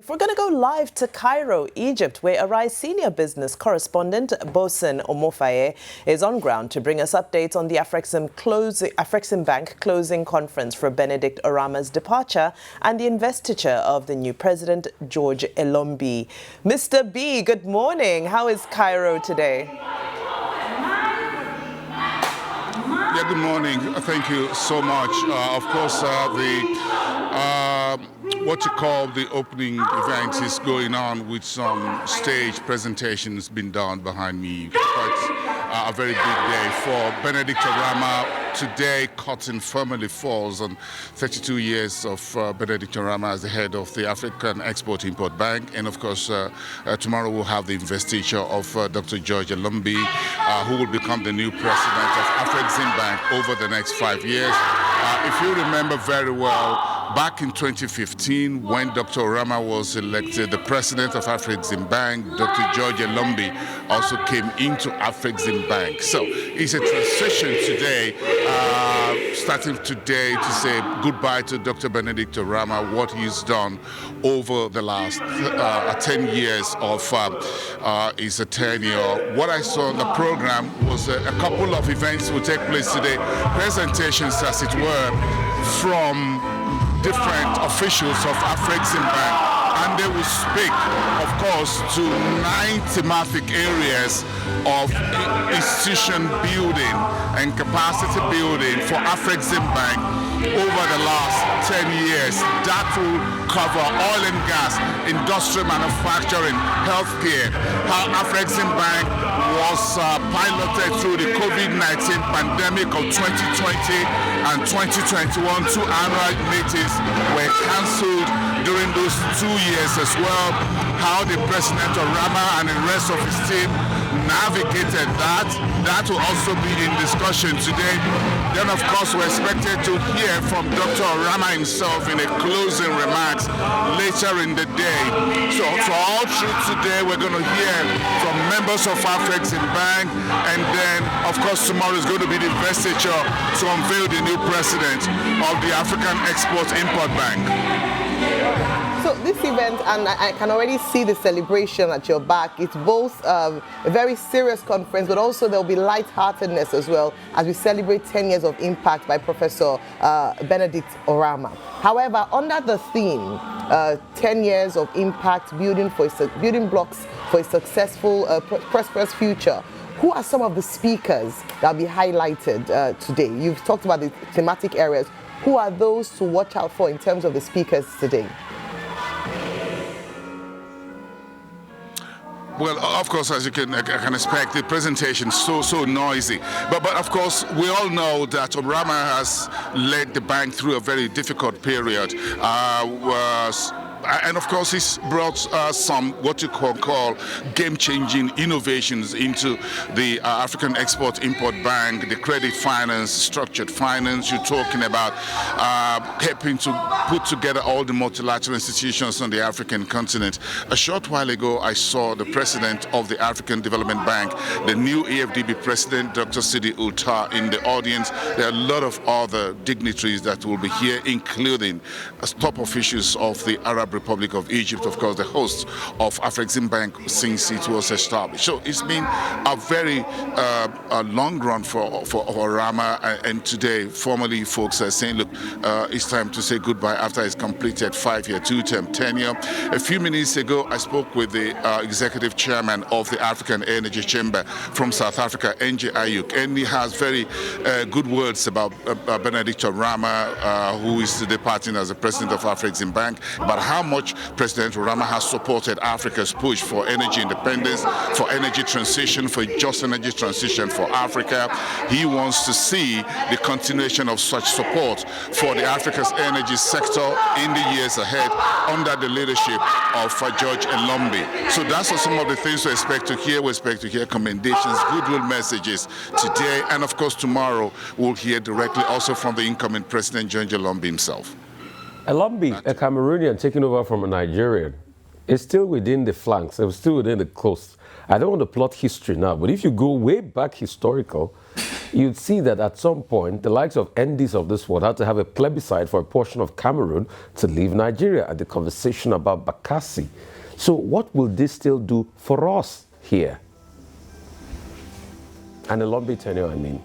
we're going to go live to Cairo, Egypt, where Arise senior business correspondent Boason Omofaye is on ground to bring us updates on the Afreximbank closing conference for Benedict Orama's departure and the investiture of the new president, George Elombi. Mr. B, good morning. How is Cairo today? Yeah, good morning. Thank you so much. Of course, what you call the opening event is going on with some stage presentations being done behind me. Quite a very big day for Benedict Orama. Today, curtain firmly falls on 32 years of Benedict Orama as the head of the African Export-Import Bank. And of course, tomorrow we'll have the investiture of Dr. George Elombi, who will become the new president of Afreximbank over the next 5 years. If you remember very well, back in 2015, when Dr. Orama was elected the president of Afreximbank, Dr. George Elombi also came into Afreximbank. So it's a transition today, starting today, to say goodbye to Dr. Benedict Orama, what he's done over the last 10 years of his tenure. What I saw on the program was a couple of events will take place today, presentations as it were, from different officials of Afreximbank, and they will speak, of course, to 9 thematic areas of institution building and capacity building for Afreximbank over the last 10 years. That will cover oil and gas, industrial manufacturing, healthcare, how Afreximbank was piloted through the COVID-19 pandemic of 2020 and 2021. 2 annual meetings were cancelled during those 2 years as well. How the President Orama and the rest of his team navigated that. That will also be in discussion today. Then, of course, we're expected to hear from Dr. Orama himself in a closing remarks later in the day. So all through today, we're going to hear from members of Afreximbank, and then, of course, tomorrow is going to be the investiture to unveil the new president of the African Export-Import Bank. So this event, and I can already see the celebration at your back, it's both a very serious conference, but also there'll be lightheartedness as well as we celebrate 10 years of impact by Professor Benedict Orama. However, under the theme, 10 years of impact, building blocks for a successful, prosperous future, who are some of the speakers that will be highlighted today? You've talked about the thematic areas. Who are those to watch out for in terms of the speakers today? Well, of course, as you can expect, the presentation is so noisy. But of course, we all know that Orama has led the bank through a very difficult period. And of course, he's brought some what you call game-changing innovations into the African Export-Import Bank, the credit finance, structured finance. You're talking about helping to put together all the multilateral institutions on the African continent. A short while ago, I saw the president of the African Development Bank, the new AFDB president, Dr. Sidi Ulta, in the audience. There are a lot of other dignitaries that will be here, including top officials of the Arab Republic of Egypt, of course, the host of Afreximbank since it was established. So it's been a very long run for Orama, and today, formally, folks are saying, look, it's time to say goodbye after his completed 5-year, 2-term tenure. A few minutes ago, I spoke with the executive chairman of the African Energy Chamber from South Africa, NJ Ayuk, and he has very good words about Benedict Orama, who is departing as the president of Afreximbank, about how much President Orama has supported Africa's push for energy independence, for energy transition, for just energy transition for Africa. He wants to see the continuation of such support for the Africa's energy sector in the years ahead under the leadership of George Elombi. So that's some of the things we expect to hear. We expect to hear commendations, goodwill messages today, and of course tomorrow we'll hear directly also from the incoming President George Elombi himself. Elombi, a Cameroonian taking over from a Nigerian, is still within the flanks, it's still within the coast. I don't want to plot history now, but if you go way back historical, you'd see that at some point, the likes of NDs of this world had to have a plebiscite for a portion of Cameroon to leave Nigeria, and the conversation about Bakassi. So what will this still do for us here? And a Lombe tenure, I mean.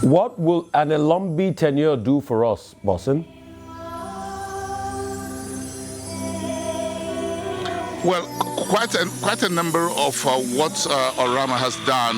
What will an Elombi tenure do for us, Boason? Well, quite a number of what Orama has done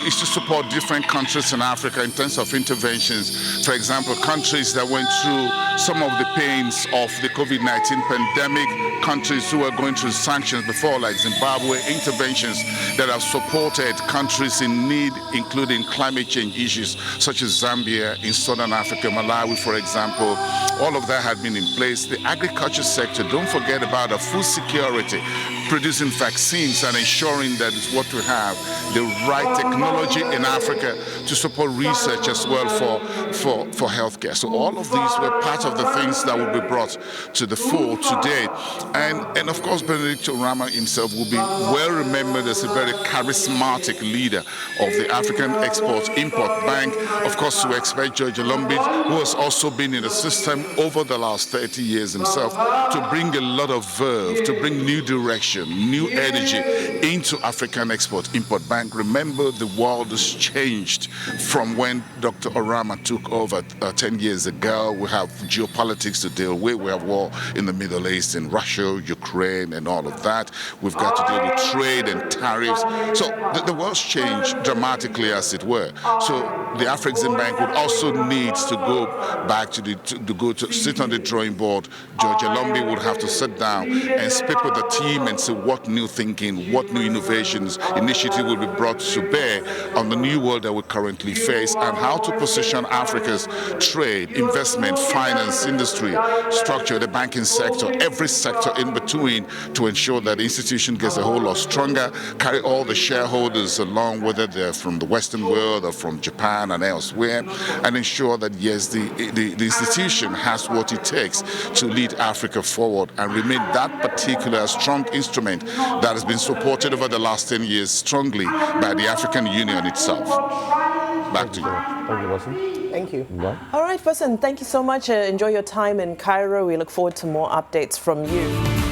is to support different countries in Africa in terms of interventions. For example, countries that went through some of the pains of the COVID-19 pandemic, countries who were going through sanctions before, like Zimbabwe, interventions that have supported countries in need, including climate change issues, such as Zambia, in Southern Africa, Malawi, for example. All of that had been in place. The agriculture sector, don't forget about the food security, producing vaccines and ensuring that it's what we have, the right technology in Africa to support research as well for healthcare. So all of these were part of the things that will be brought to the fore today. And of course, Investiture himself will be well remembered as a very charismatic leader of the African Export-Import Bank. Of course, we expect George Lombard, who has also been in the system over the last 30 years himself, to bring a lot of verve, to bring new direction, new energy into African Export-Import Bank. Remember, the world has changed from when Dr. Orama took over 10 years ago. We have geopolitics to deal with. We have war in the Middle East, in Russia, Ukraine, and all of that. We've got to deal with trade and tariffs. So the world's changed dramatically, as it were. So the Afreximbank would also need to go back to sit on the drawing board. George Lombard would have to sit down and speak with the team and see what new thinking, what new innovations, initiative will be brought to bear on the new world that we currently face, and how to position Africa's trade, investment, finance, industry, structure, the banking sector, every sector in between, to ensure that the institution gets a whole lot stronger, carry all the shareholders along, whether they're from the Western world or from Japan and elsewhere, and ensure that, yes, the institution has what it takes to lead Africa forward and remain that particular strong instrument that has been supported over the last 10 years strongly by the African Union itself. Back to you. Thank you, Boason. Thank you. Bye. All right, Boason, thank you so much. Enjoy your time in Cairo. We look forward to more updates from you.